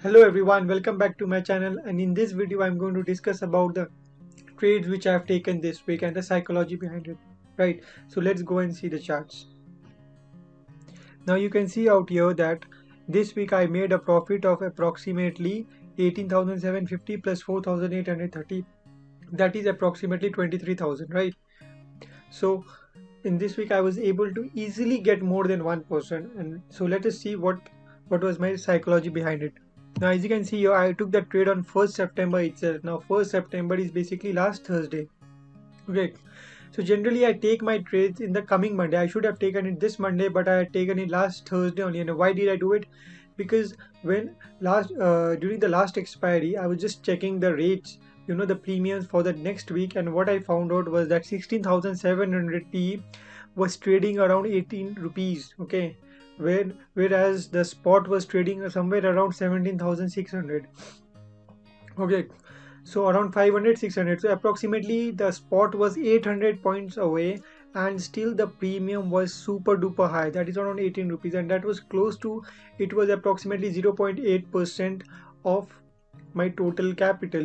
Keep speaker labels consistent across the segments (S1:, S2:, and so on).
S1: Hello everyone, welcome back to my channel, and in this video I'm going to discuss about the trades which I have taken this week and the psychology behind it. Right, so let's go and see the charts. Now you can see out here that this week I made a profit of approximately 18,750 plus 4,830. That is approximately 23,000, right? So in this week I was able to easily get more than 1%, and so let us see what was my psychology behind it. Now as you can see here, I took the trade on 1st September itself. Now 1st September is basically last Thursday. Okay, so generally I take my trades in the coming Monday. I should have taken it this Monday, but I had taken it last Thursday only. And why did I do it? Because when last during the last expiry I was just checking the rates, the premiums for the next week, and what I found out was that 16,700 T was trading around 18 rupees. Okay, whereas the spot was trading somewhere around 17,600. Okay, so around 500, 600. So approximately the spot was 800 points away, and still the premium was super duper high. That is around 18 rupees, and that was close to, it was approximately 0.8% of my total capital.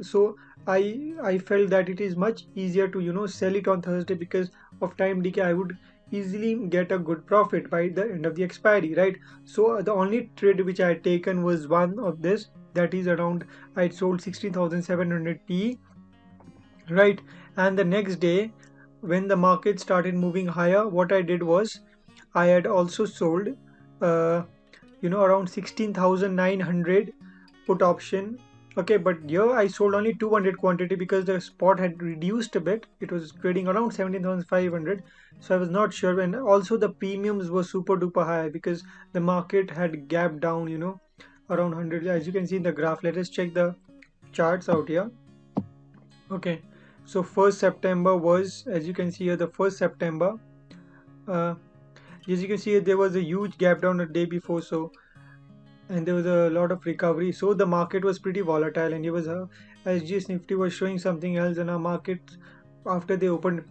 S1: So I felt that it is much easier to sell it on Thursday, because of time decay I would easily get a good profit by the end of the expiry, right? So the only trade which I had taken was one of this, that is around, I sold 16,700 T, right? And the next day when the market started moving higher, what I did was I had also sold uh, around 16,900 put option. Okay, but here I sold only 200 quantity because the spot had reduced a bit. It was trading around 17,500, so I was not sure. And also the premiums were super duper high because the market had gapped down, around 100, as you can see in the graph. Let us check the charts out here. Okay, so 1st September was, as you can see here, the 1st September, uh, as you can see, there was a huge gap down the day before, so, and there was a lot of recovery. So the market was pretty volatile, and it was SGS Nifty was showing something else, and our markets, after they opened,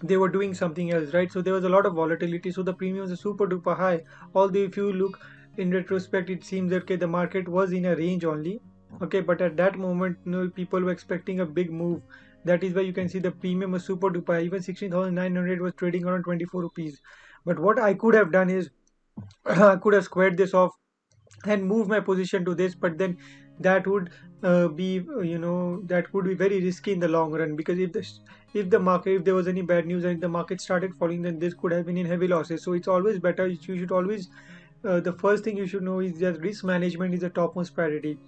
S1: they were doing something else, right? So there was a lot of volatility, so the premiums are super duper high. Although if you look in retrospect, it seems that, okay, the market was in a range only. Okay, but at that moment, people were expecting a big move. That is why you can see the premium was super duper high. Even 16,900 was trading around 24 rupees. But what I could have done is I could have squared this off and move my position to this, but then that would be that would be very risky in the long run, because if the market, if there was any bad news and the market started falling, then this could have been in heavy losses. So it's always better, you should always, the first thing you should know is that risk management is the topmost priority.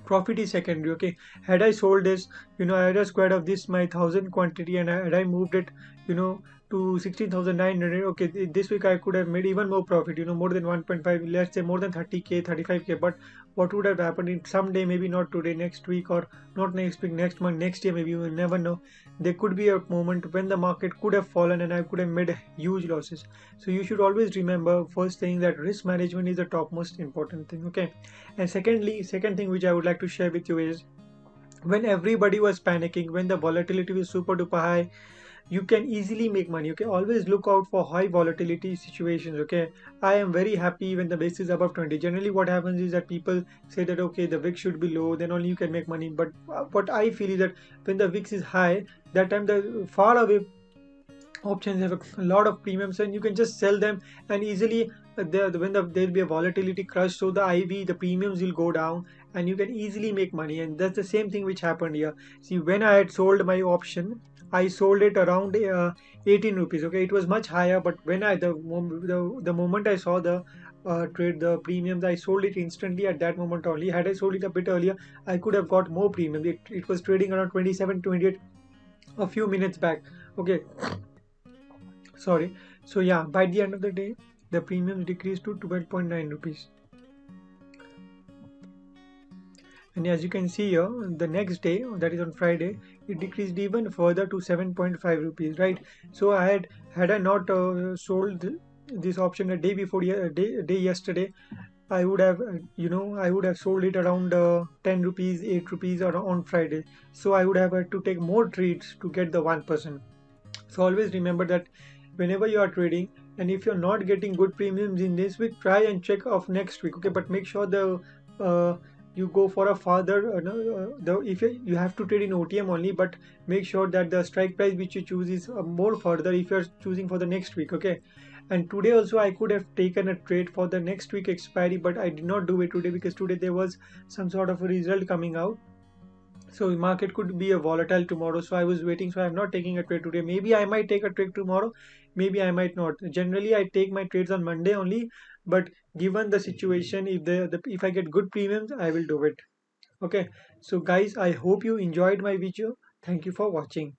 S1: Profit is secondary. Okay, had I sold this, I had a squared of this my 1,000 quantity, and had I moved it, to 16,900. Okay, this week I could have made even more profit, more than 1.5, let's say more than 30k, 35k. But what would have happened in someday, maybe not today, next week, or not next week, next month, next year, maybe, you will never know. There could be a moment when the market could have fallen and I could have made huge losses. So you should always remember, first thing, that risk management is the topmost important thing. Okay, and second thing which I would like to share with you is, when everybody was panicking, when the volatility was super duper high, you can easily make money. Okay, always look out for high volatility situations. Okay, I am very happy when the base is above 20. Generally what happens is that people say that, okay, the VIX should be low, then only you can make money. But what I feel is that when the VIX is high, that time the far away options have a lot of premiums, and you can just sell them, and easily there'll be a volatility crush, so the IV, the premiums will go down, and you can easily make money. And that's the same thing which happened here. See, when I had sold my option, I sold it around 18 rupees. Okay, it was much higher, but when the moment I saw the trade, the premiums, I sold it instantly at that moment only. Had I sold it a bit earlier, I could have got more premium. It was trading around 27, 28 a few minutes back. Okay, sorry. So yeah, by the end of the day, the premiums decreased to 12.9 rupees. And as you can see here, the next day, that is on Friday, it decreased even further to 7.5 rupees, right? So had I not sold this option a day before, day yesterday, I would have, I would have sold it around 10 rupees, 8 rupees, or on Friday. So I would have had to take more trades to get the 1%. So always remember that whenever you are trading, and if you're not getting good premiums in this week, try and check off next week. Okay, but make sure the you go for a farther if you have to trade in OTM only, but make sure that the strike price which you choose is more further if you're choosing for the next week. Okay, and today also I could have taken a trade for the next week expiry, but I did not do it today because today there was some sort of a result coming out. So market could be a volatile tomorrow, so I was waiting, so I'm not taking a trade today. Maybe I might take a trade tomorrow, maybe I might not. Generally I take my trades on Monday only, but given the situation, if if I get good premiums, I will do it. Okay, so guys, I hope you enjoyed my video. Thank you for watching.